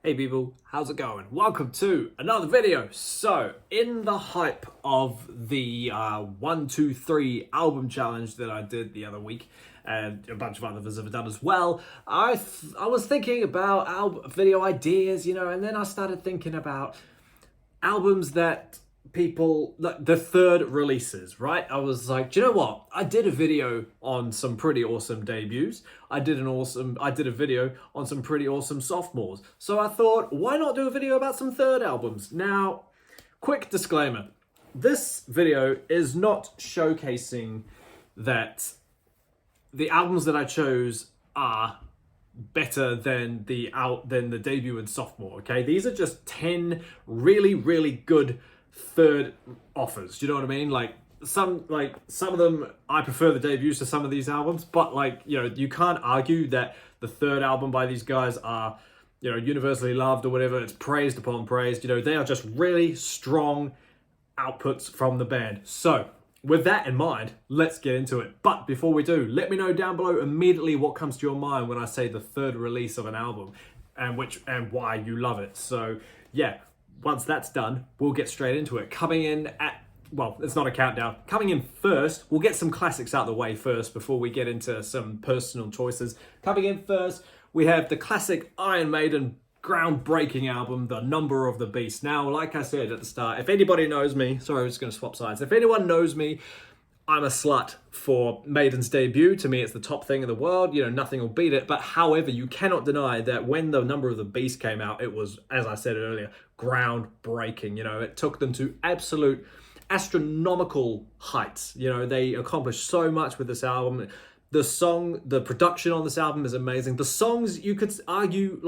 Hey people, how's it going? Welcome to another video. So, in the hype of the 1, 2, 3 album challenge that I did the other week, and a bunch of others have done as well, I was thinking about video ideas, and then I started thinking about albums that the third releases, right? I was like, do you know what? I did a video on some pretty awesome debuts. I did a video on some pretty awesome sophomores. So I thought, why not do a video about some third albums? Now, quick disclaimer. This video is not showcasing that the albums that I chose are better than the debut and sophomore. Okay, these are just 10 really, really good third offers. Do you know what I mean? Some of them, I prefer the debuts to some of these albums, but you can't argue that the third album by these guys are universally loved or whatever. It's praised upon praised. They are just really strong outputs from the band. So with that in mind, let's get into it. But before we do, let me know down below immediately what comes to your mind when I say the third release of an album and why you love it. So yeah, once that's done, we'll get straight into it. Coming in at, well, it's not a countdown. Coming in first, we'll get some classics out of the way first before we get into some personal choices. Coming in first, we have the classic Iron Maiden groundbreaking album, The Number of the Beast. Now, like I said at the start, if anybody knows me, sorry, I'm just going to swap sides. If anyone knows me, I'm a slut for Maiden's debut. To me, it's the top thing in the world. Nothing will beat it. But however, you cannot deny that when The Number of the Beast came out, it was, as I said earlier, groundbreaking. It took them to absolute astronomical heights. They accomplished so much with this album. The production on this album is amazing. The songs, you could argue,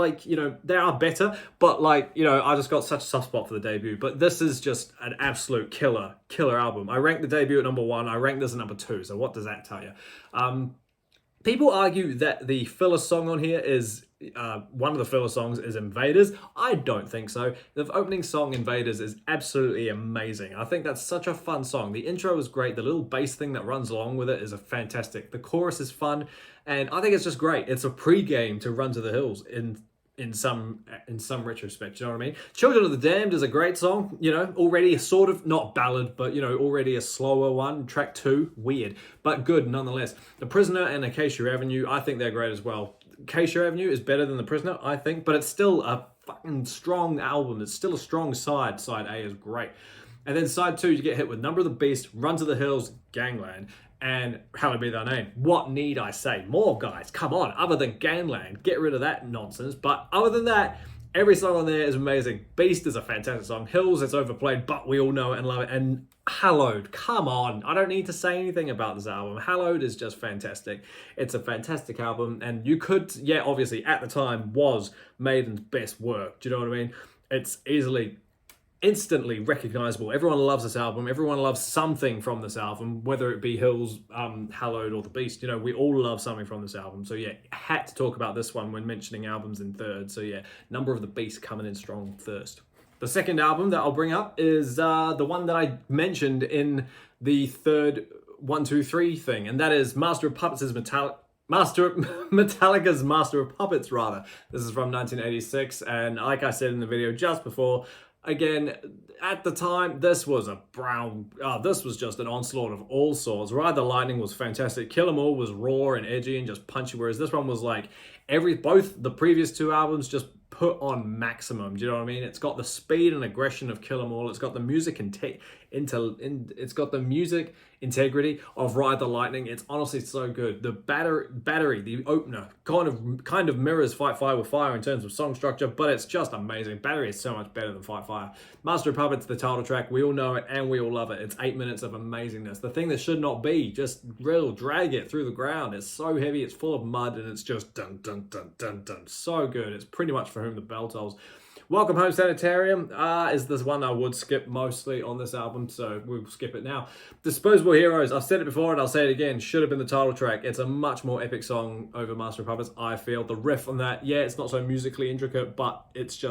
they are better, but I just got such a soft spot for the debut. But this is just an absolute killer album. I ranked the debut at number 1. I ranked this at number 2. So what does that tell you? People argue that the filler song on here is, one of the filler songs is Invaders. I don't think so. The opening song, Invaders, is absolutely amazing. I think that's such a fun song. The intro is great. The little bass thing that runs along with it is fantastic. The chorus is fun, and I think it's just great. It's a pre-game to Run to the Hills in some retrospect, you know what I mean? Children of the Damned is a great song, already a sort of, not ballad, but, already a slower one. Track 2, weird, but good nonetheless. The Prisoner and Acacia Avenue, I think they're great as well. Acacia Avenue is better than The Prisoner, I think, but it's still a fucking strong album. It's still a strong side. Side A is great. And then side 2, you get hit with Number of the Beast, Run to the Hills, Gangland, and Hallowed Be Thy Name. What need I say? More, guys, come on. Other than Gangland, get rid of that nonsense. But other than that, every song on there is amazing. Beast is a fantastic song. Hills, it's overplayed, but we all know it and love it. And Hallowed, come on. I don't need to say anything about this album. Hallowed is just fantastic. It's a fantastic album. And you could, yeah, obviously, at the time, was Maiden's best work. Do you know what I mean? It's instantly recognizable. Everyone loves this album. Everyone loves something from this album, whether it be Hills, Hallowed, or The Beast. We all love something from this album. So yeah, had to talk about this one when mentioning albums in third. So yeah, Number of the Beast coming in strong first. The second album that I'll bring up is the one that I mentioned in the third 1, 2, 3 thing, and that is Metallica's Master of Puppets, rather. This is from 1986, and like I said in the video just before, again, at the time, this was just an onslaught of all sorts. Ride the Lightning was fantastic. Kill 'Em All was raw and edgy and just punchy, whereas this one was both the previous 2 albums just put on maximum. Do you know what I mean? It's got the speed and aggression of Kill 'Em All. It's got the music it's got the music integrity of Ride the Lightning. It's honestly so good. The battery, the opener, kind of mirrors Fight Fire with Fire in terms of song structure, but it's just amazing. Battery is so much better than Fight Fire. Master of Puppets, the title track, we all know it and we all love it. It's 8 minutes of amazingness. The thing that should not be, just real drag it through the ground. It's so heavy, it's full of mud, and it's just dun dun dun dun dun. So good. It's pretty much For Whom the Bell Tolls. Welcome Home Sanitarium is this one I would skip mostly on this album, so we'll skip it now. Disposable Heroes, I've said it before and I'll say it again, should have been the title track. It's a much more epic song over Master of Puppets, I feel. The riff on that, yeah, it's not so musically intricate, but it's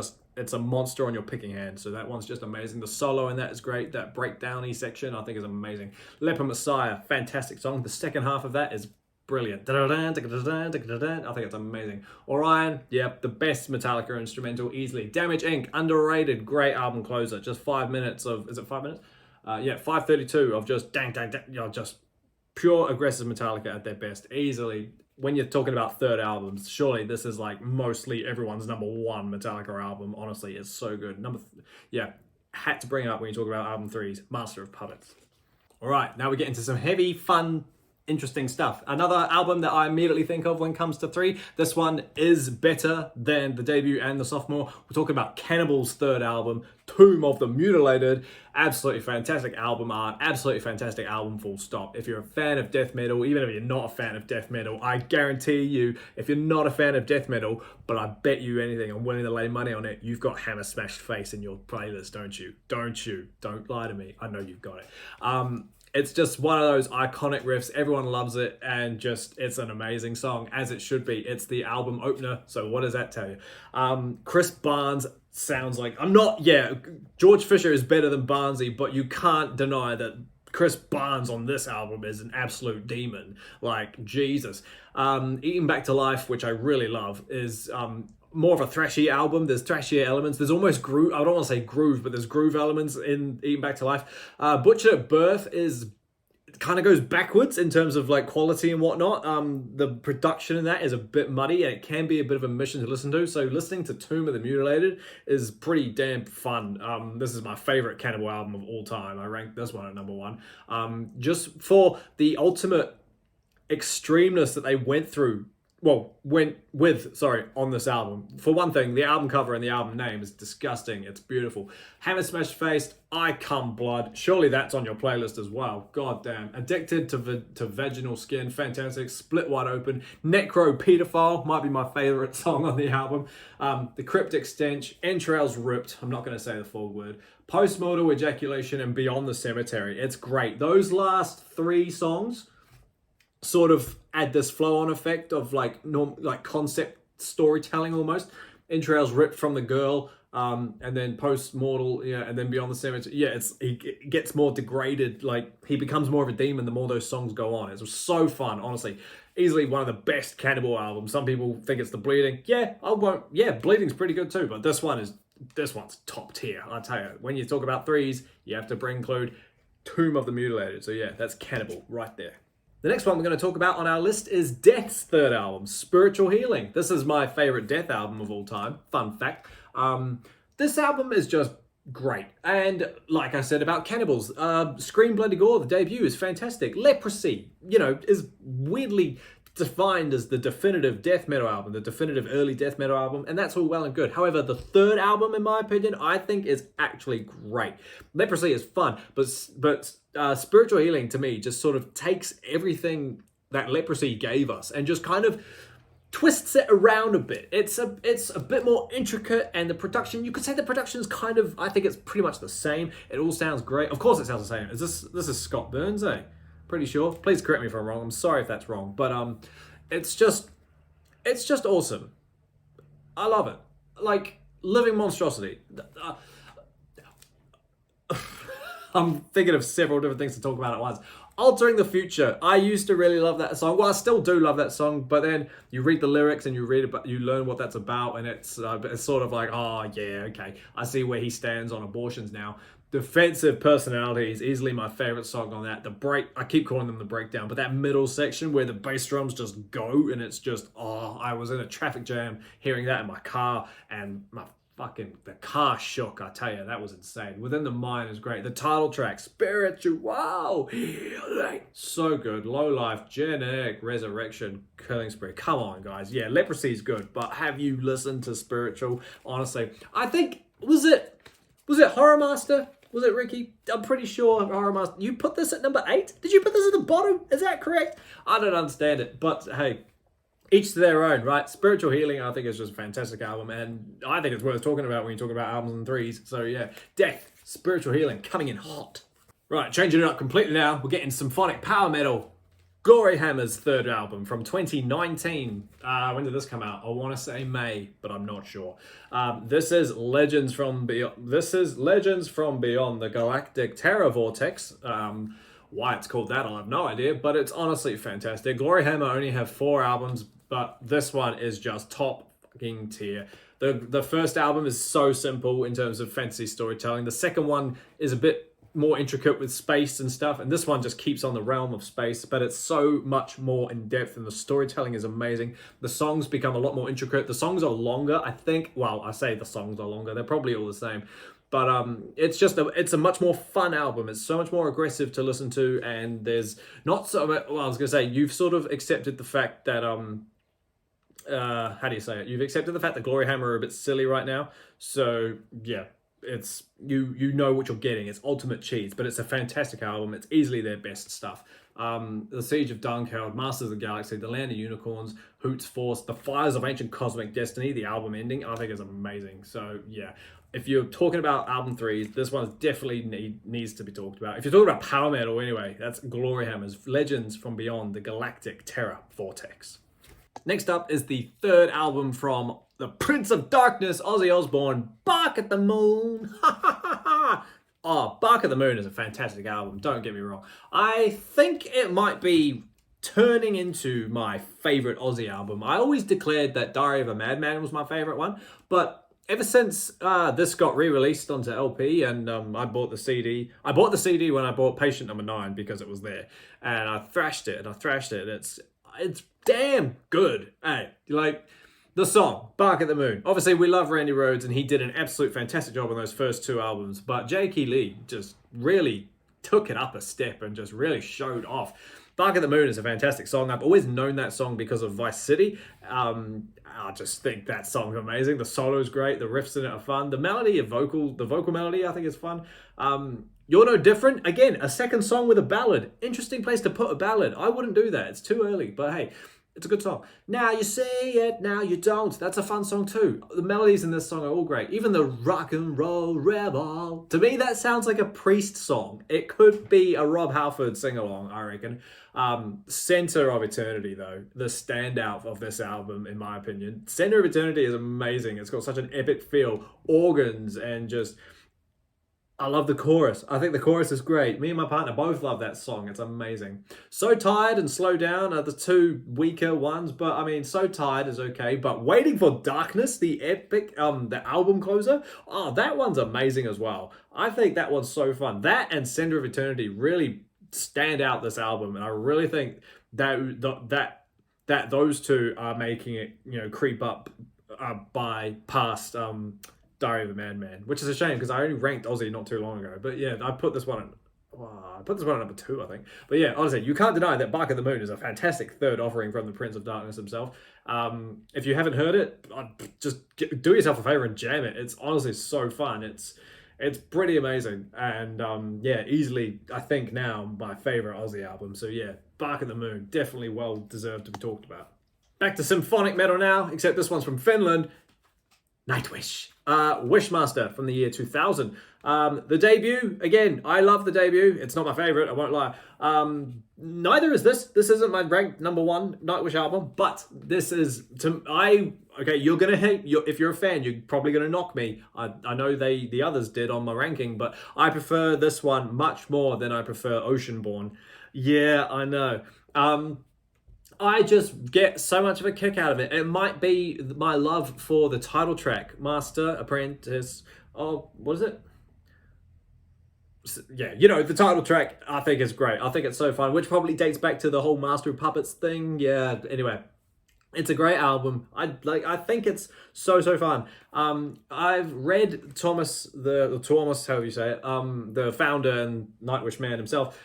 a monster on your picking hand, so that one's just amazing. The solo in that is great. That breakdowny section I think is amazing. Leper Messiah, fantastic song. The second half of that is brilliant. I think it's amazing. Orion, yep, the best Metallica instrumental easily. Damage Inc., underrated, great album closer. Just 5 minutes of, is it 5 minutes? Yeah, 5:32 of just dang, just pure aggressive Metallica at their best, easily. When you're talking about third albums, surely this is like mostly everyone's number one Metallica album. Honestly, it's so good. Yeah, had to bring it up when you talk about album threes, Master of Puppets. All right, now we get into some heavy, fun, interesting stuff. Another album that I immediately think of when it comes to three. This one is better than the debut and the sophomore. We're talking about Cannibal's third album, Tomb of the Mutilated. Absolutely fantastic album art, absolutely fantastic album, full stop. If you're a fan of death metal, even if you're not a fan of death metal, I guarantee you, if you're not a fan of death metal, but I bet you anything, I'm willing to lay money on it, you've got Hammer Smashed Face in your playlist, don't you? Don't you? Don't lie to me. I know you've got it. It's just one of those iconic riffs. Everyone loves it, and just, it's an amazing song, as it should be. It's the album opener, so what does that tell you? Chris Barnes sounds like, George Fisher is better than Barnesy, but you can't deny that Chris Barnes on this album is an absolute demon. Like, Jesus. Eating Back to Life, which I really love, is more of a thrashy album. There's thrashier elements. There's almost groove. I don't want to say groove, but there's groove elements in Eating Back to Life. Butchered at Birth kind of goes backwards in terms of like quality and whatnot. The production in that is a bit muddy, and it can be a bit of a mission to listen to. So listening to Tomb of the Mutilated is pretty damn fun. This is my favorite Cannibal album of all time. I rank this one at number one. Just for the ultimate extremeness that they went through. On this album. For one thing, the album cover and the album name is disgusting. It's beautiful. Hammer Smashed Face, I Come Blood. Surely that's on your playlist as well. God damn. Addicted to Vaginal Skin, fantastic. Split Wide Open. Necro Pedophile might be my favorite song on the album. The Cryptic Stench. Entrails Ripped. I'm not going to say the full word. Postmortal Ejaculation and Beyond the Cemetery. It's great. Those last three songs sort of add this flow-on effect of like concept storytelling almost. Entrails Ripped from the Girl, and then Postmortal, and then Beyond the Cemetery. Yeah, he gets more degraded. Like, he becomes more of a demon the more those songs go on. It was so fun, honestly. Easily one of the best Cannibal albums. Some people think it's The Bleeding. Bleeding's pretty good too, but this one's top tier. I tell you, when you talk about threes, you have to include Tomb of the Mutilated. So yeah, that's Cannibal right there. The next one we're going to talk about on our list is Death's third album, Spiritual Healing. This is my favorite Death album of all time. Fun fact. This album is just great. And like I said about Cannibals, Scream Bloody Gore, the debut, is fantastic. Leprosy, is weirdly defined as the definitive death metal album, the definitive early death metal album, and that's all well and good. However, the third album, in my opinion, I think is actually great. Leprosy is fun, but Spiritual Healing to me just sort of takes everything that Leprosy gave us and just kind of twists it around a bit. It's a bit more intricate, and the production, you could say the production's kind of, I think it's pretty much the same. It all sounds great. Of course it sounds the same. This is Scott Burns, eh? Pretty sure. Please correct me if I'm wrong. I'm sorry if that's wrong. But it's just awesome. I love it. Like, Living Monstrosity. I'm thinking of several different things to talk about at once. Altering the Future. I used to really love that song. Well, I still do love that song, but then you read the lyrics and you learn what that's about, and it's sort of like, oh yeah, okay, I see where he stands on abortions now. Defensive Personality is easily my favorite song on that. I keep calling them the breakdown, but that middle section where the bass drums just go, and it's just, I was in a traffic jam hearing that in my car, and the car shook. I tell you, that was insane. Within the Mind is great. The title track, Spiritual Healing, so good. Low Life, Genetic Resurrection, Killing Spree. Come on, guys. Yeah, Leprosy is good, but have you listened to Spiritual? Honestly, I think, was it Horror Master? Was it Ricky? I'm pretty sure Horror Master. You put this at number 8? Did you put this at the bottom? Is that correct? I don't understand it, but hey, each to their own, right? Spiritual Healing, I think, is just a fantastic album, and I think it's worth talking about when you talk about albums and threes. So yeah, Death, Spiritual Healing, coming in hot. Right, changing it up completely now. We're getting symphonic power metal. Glory Hammer's third album from 2019. When did this come out? I want to say May, but I'm not sure. This is Legends from Beyond the Galactic Terror Vortex. Why it's called that, I have no idea, but it's honestly fantastic. Glory Hammer only have 4 albums, but this one is just top fucking tier. The first album is so simple in terms of fantasy storytelling. The second one is a bit more intricate with space and stuff, and this one just keeps on the realm of space, but it's so much more in depth, and the storytelling is amazing. The songs become a lot more intricate. The songs are longer, I think. Well, I say the songs are longer, they're probably all the same, but it's a much more fun album. It's so much more aggressive to listen to, and there's not so much. Well, I was gonna say, you've sort of accepted the fact that how do you say it? You've accepted the fact that Glory Hammer are a bit silly right now. So yeah, it's you know what you're getting. It's ultimate cheese, but it's a fantastic album. It's easily their best stuff. The Siege of Dunkeld, Masters of the Galaxy, The Land of Unicorns, Hoots Force, The Fires of Ancient Cosmic Destiny, the album ending, I think is amazing. So yeah, if you're talking about album 3s, this one definitely needs to be talked about. If you're talking about power metal anyway, that's Glory Hammer's Legends from Beyond the Galactic Terror Vortex. Next up is the 3rd album from the Prince of Darkness, Ozzy Osbourne, Bark at the Moon. Oh, Bark at the Moon is a fantastic album, don't get me wrong. I think it might be turning into my favourite Ozzy album. I always declared that Diary of a Madman was my favourite one, but ever since this got re-released onto LP, and I bought the CD. I bought the CD when I bought Patient Number 9 because it was there, and I thrashed it. It's damn good. Hey, like the song Bark at the Moon. Obviously, we love Randy Rhoads, and he did an absolute fantastic job on those first 2 albums. But J.K. Lee just really took it up a step and just really showed off. Bark at the Moon is a fantastic song. I've always known that song because of Vice City. I just think that song's amazing. The solo is great. The riffs in it are fun. The melody, the vocal melody, I think is fun. You're No Different. Again, a second song with a ballad. Interesting place to put a ballad. I wouldn't do that. It's too early. But hey, it's a good song. Now you say it, now you don't. That's a fun song too. The melodies in this song are all great. Even the Rock and Roll Rebel. To me, that sounds like a Priest song. It could be a Rob Halford sing-along, I reckon. Center of Eternity, though, the standout of this album, in my opinion. Center of Eternity is amazing. It's got such an epic feel. Organs and just... I love the chorus. I think the chorus is great. Me and my partner both love that song. It's amazing. So Tired and Slow Down are the 2 weaker ones, but I mean, So Tired is okay. But Waiting for Darkness, the epic, the album closer, oh, that one's amazing as well. I think that one's so fun. That and Center of Eternity really stand out this album, and I really think that those 2 are making it, creep up by past Diary of a Madman, which is a shame because I only ranked Ozzy not too long ago. But yeah, I put this one at number 2, I think. But yeah, honestly, you can't deny that Bark at the Moon is a fantastic 3rd offering from the Prince of Darkness himself. If you haven't heard it, just do yourself a favor and jam it. It's honestly so fun. It's pretty amazing, and yeah, easily I think now my favorite Ozzy album. So yeah, Bark at the Moon, definitely well deserved to be talked about. Back to symphonic metal now, except this one's from Finland. Nightwish. Wishmaster from the year 2000. The debut, again, I love the debut. It's not my favorite, I won't lie. Neither is this. This isn't my ranked number 1 Nightwish album, but this is, okay, you're going to hate, if you're a fan, you're probably going to knock me. I know the others did on my ranking, but I prefer this one much more than I prefer Oceanborn. Yeah, I know. I just get so much of a kick out of it. It might be my love for the title track, Master, Apprentice, what is it? Yeah, the title track I think is great. I think it's so fun, which probably dates back to the whole Master of Puppets thing. Yeah, anyway. It's a great album. I think it's so fun. I've read Thomas, however you say it, the founder and Nightwish man himself.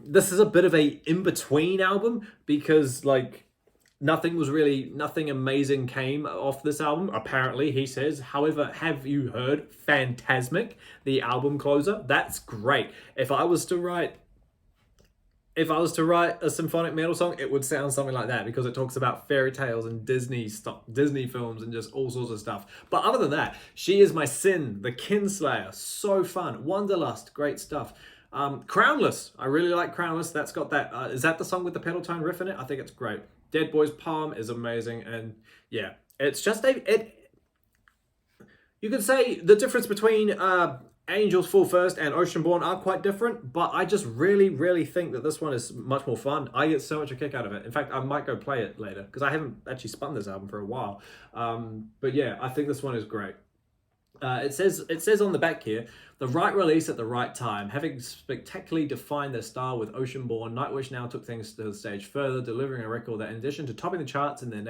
This is a bit of a in-between album because nothing amazing came off this album, apparently, he says. However, have you heard Phantasmic, the album closer? That's great. If I was to write a symphonic metal song, it would sound something like that because it talks about fairy tales and Disney films and just all sorts of stuff. But other than that, She Is My Sin, The Kinslayer, so fun. Wanderlust, great stuff. Crownless, I really like Crownless. That's got that, is that the song with the pedal tone riff in it? I think it's great. Dead Boy's Palm is amazing, and yeah, it's just you could say the difference between Angels Fall First and Oceanborn are quite different, but I just really think that this one is much more fun. I get so much a kick out of it. In fact, I might go play it later because I haven't actually spun this album for a while. But yeah, I think this one is great. It says on the back here, the right release at the right time. Having spectacularly defined their style with Oceanborn, Nightwish now took things to the stage further, delivering a record that, in addition to topping the charts in the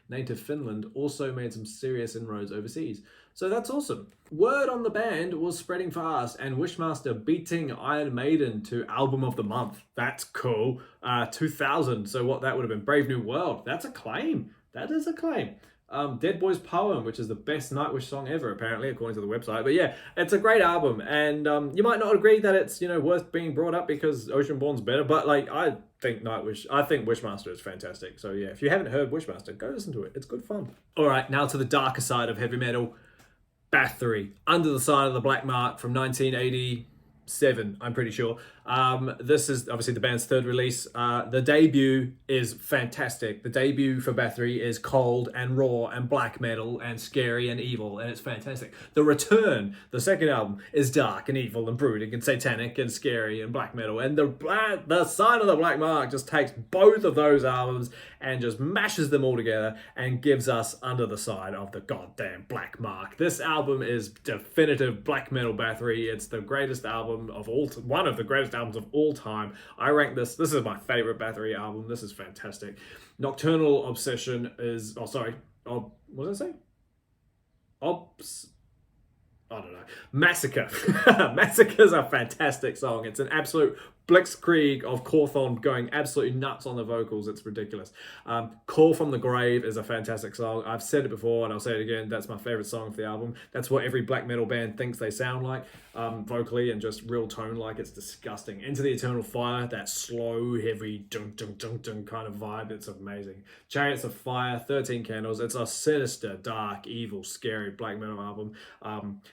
native Finland, also made some serious inroads overseas. So that's awesome. Word on the band was spreading fast, and Wishmaster beating Iron Maiden to Album of the Month. That's cool. 2000. So what that would have been? Brave New World. That's a claim. That is a claim. Dead Boy's Poem, which is the best Nightwish song ever, apparently, according to the website. But yeah, it's a great album, and you might not agree that it's, you know, worth being brought up because Oceanborn's better, but like, I think Wishmaster is fantastic. So yeah, if you haven't heard Wishmaster, go listen to it. It's good fun. All right, now to the darker side of heavy metal. Bathory, Under the Sign of the Black Mark from 1987, I'm pretty sure. This is obviously the band's third release. The debut is fantastic. The debut for Bathory is cold and raw and black metal and scary and evil, and it's fantastic. The return, the second album, is dark and evil and brooding and satanic and scary and black metal. And the Sign of the Black Mark just takes both of those albums and just mashes them all together and gives us Under the Sign of the goddamn Black Mark. This album is definitive black metal Bathory. It's the greatest album of all, one of the greatest albums of all time. I rank this is my favorite Bathory album. This is fantastic. Nocturnal Obsession is, what did I say? I don't know. Massacre. Massacre's a fantastic song. It's an absolute blitzkrieg of Cawthon going absolutely nuts on the vocals. It's ridiculous. Call from the Grave is a fantastic song. I've said it before and I'll say it again. That's my favorite song of the album. That's what every black metal band thinks they sound like, vocally and just real tone like. It's disgusting. Into the Eternal Fire, that slow, heavy, dun dun dun dun kind of vibe. It's amazing. Chariots of Fire, 13 Candles. It's a sinister, dark, evil, scary black metal album.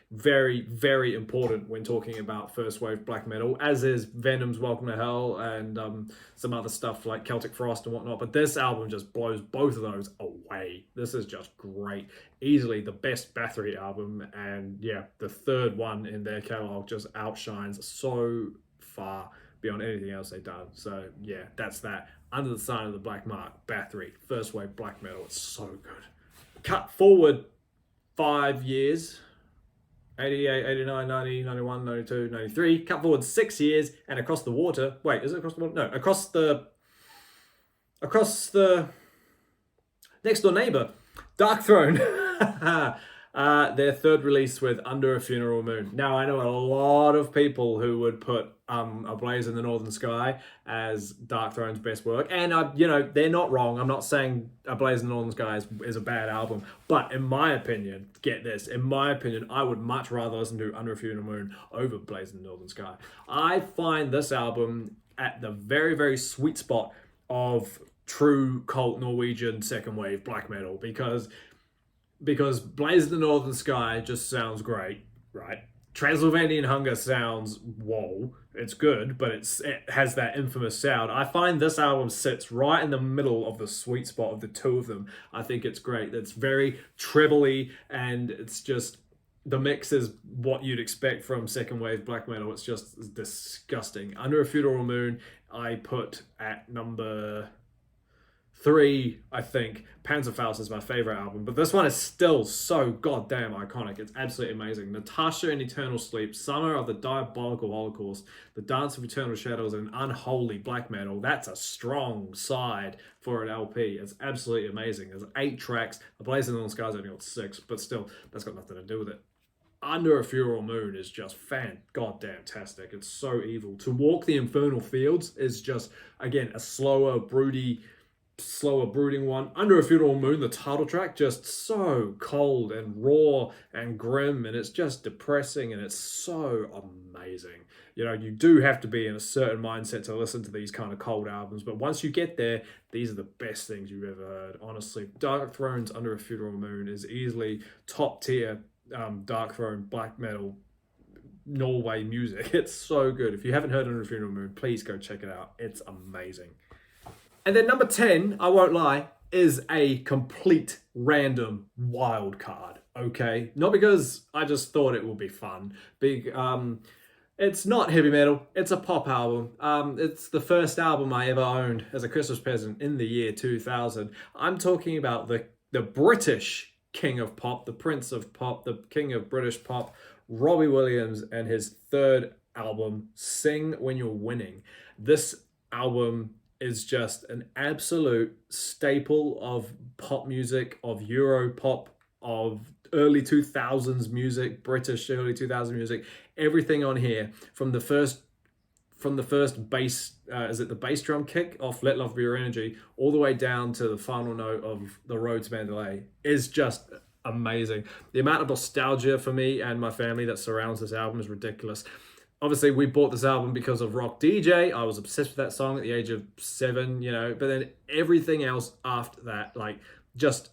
Very important when talking about first wave black metal, as is Venom's Welcome to Hell and some other stuff like Celtic Frost and whatnot. But this album just blows both of those away. This is just great. Easily the best Bathory album, and yeah, the third one in their catalog just outshines so far beyond anything else they've done. So yeah, that's that. Under the Sign of the Black Mark, Bathory, first wave black metal. It's so good. Cut forward 5 years. 88, 89, 90, 91, 92, 93. Cut forward 6 years, and across the water. Wait, is it across the water? No, across the next door neighbor, Darkthrone. Their third release with Under a Funeral Moon. Now, I know a lot of people who would put A Blaze in the Northern Sky as Darkthrone's best work, and you know, they're not wrong. I'm not saying A Blaze in the Northern Sky is a bad album, but in my opinion, get this, in my opinion, I would much rather listen to Under a Funeral Moon over Blaze in the Northern Sky. I find this album at the very sweet spot of true cult Norwegian second wave black metal, because Blaze in the Northern Sky just sounds great, right? Transylvanian Hunger sounds, whoa, it's good, but it has that infamous sound. I find this album sits right in the middle of the sweet spot of the two of them. I think it's great. It's very trebly, and it's just, the mix is what you'd expect from second wave black metal. It's just disgusting. Under a Funeral Moon, I put at number 3, I think. Panzerfaust is my favorite album, but this one is still so goddamn iconic. It's absolutely amazing. Natasha in Eternal Sleep, Summer of the Diabolical Holocaust, The Dance of Eternal Shadows, and Unholy Black Metal. That's a strong side for an LP. It's absolutely amazing. There's 8 tracks. A Blaze in the Sky's only got 6, but still, that's got nothing to do with it. Under a Funeral Moon is just goddamn-tastic. It's so evil. To Walk the Infernal Fields is just, again, a slower brooding one. Under a Funeral Moon, the title track, just so cold and raw and grim, and it's just depressing, and it's so amazing. You know, you do have to be in a certain mindset to listen to these kind of cold albums, but once you get there, these are the best things you've ever heard, honestly. Darkthrone's Under a Funeral Moon is easily top tier Darkthrone black metal Norway music. It's so good. If you haven't heard Under a Funeral Moon, please go check it out. It's amazing. And then number 10, I won't lie, is a complete random wild card. okay. Not because I just thought it would be fun. It's not heavy metal. It's a pop album. It's the first album I ever owned as a Christmas present in the year 2000. I'm talking about the British king of pop, the prince of pop, the king of British pop, Robbie Williams, and his third album, Sing When You're Winning. This album is just an absolute staple of pop music, of Euro pop, of early 2000s music, British early 2000s music. Everything on here, from the first bass, is it the bass drum kick off Let Love Be Your Energy, all the way down to the final note of The Road to Mandalay, is just amazing. The amount of nostalgia for me and my family that surrounds this album is ridiculous. Obviously, we bought this album because of Rock DJ. I was obsessed with that song at the age of 7, but then everything else after that, like, just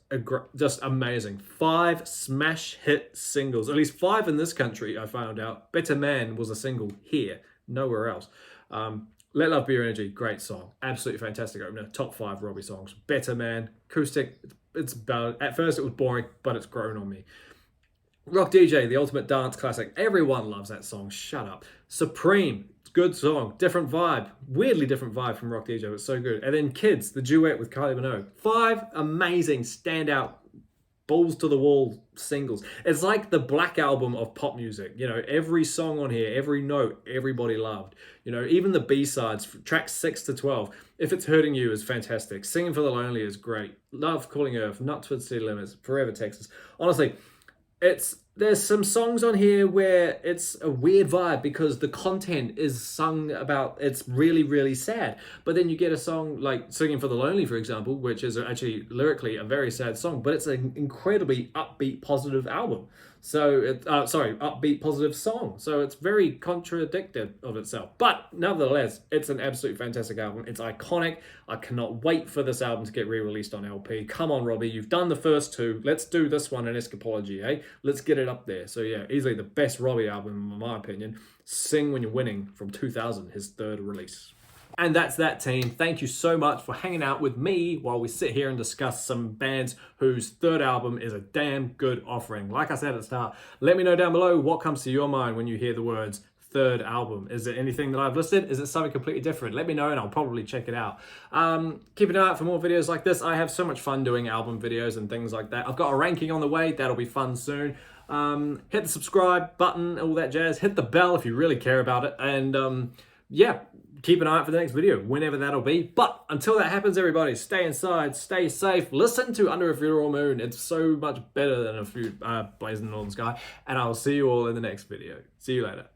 amazing. 5 smash hit singles, at least 5 in this country, I found out. Better Man was a single here, nowhere else. Let Love Be Your Energy, great song. Absolutely fantastic opener. Top 5 Robbie songs. Better Man, acoustic, it's about, at first it was boring, but it's grown on me. Rock DJ, the ultimate dance classic. Everyone loves that song. Shut up. Supreme, good song. Different vibe. Weirdly different vibe from Rock DJ, but so good. And then Kids, the duet with Kylie Minogue. 5 amazing, standout, balls to the wall singles. It's like the Black Album of pop music. Every song on here, every note, everybody loved. Even the B-sides, tracks 6 to 12. If It's Hurting You is fantastic. Singing for the Lonely is great. Love Calling Earth, Not to City Limits, Forever Texas. Honestly, there's some songs on here where it's a weird vibe because the content is sung about, it's really, really sad. But then you get a song like Singing for the Lonely, for example, which is actually lyrically a very sad song, but it's an incredibly upbeat, positive album. So, upbeat, positive song. So it's very contradictive of itself. But nevertheless, it's an absolute fantastic album. It's iconic. I cannot wait for this album to get re-released on LP. Come on, Robbie. You've done the first 2. Let's do this one in Escapology, eh? Let's get it up there. So yeah, easily the best Robbie album, in my opinion. Sing When You're Winning from 2000, his 3rd release. And that's that, team. Thank you so much for hanging out with me while we sit here and discuss some bands whose 3rd album is a damn good offering. Like I said at the start, let me know down below what comes to your mind when you hear the words 3rd album. Is it anything that I've listed? Is it something completely different? Let me know and I'll probably check it out. Keep an eye out for more videos like this. I have so much fun doing album videos and things like that. I've got a ranking on the way. That'll be fun soon. Hit the subscribe button, all that jazz. Hit the bell if you really care about it. And yeah, keep an eye out for the next video, whenever that'll be. But until that happens, everybody, stay inside, stay safe, listen to Under a Funeral Moon. It's so much better than a few blazing northern sky. And I'll see you all in the next video. See you later.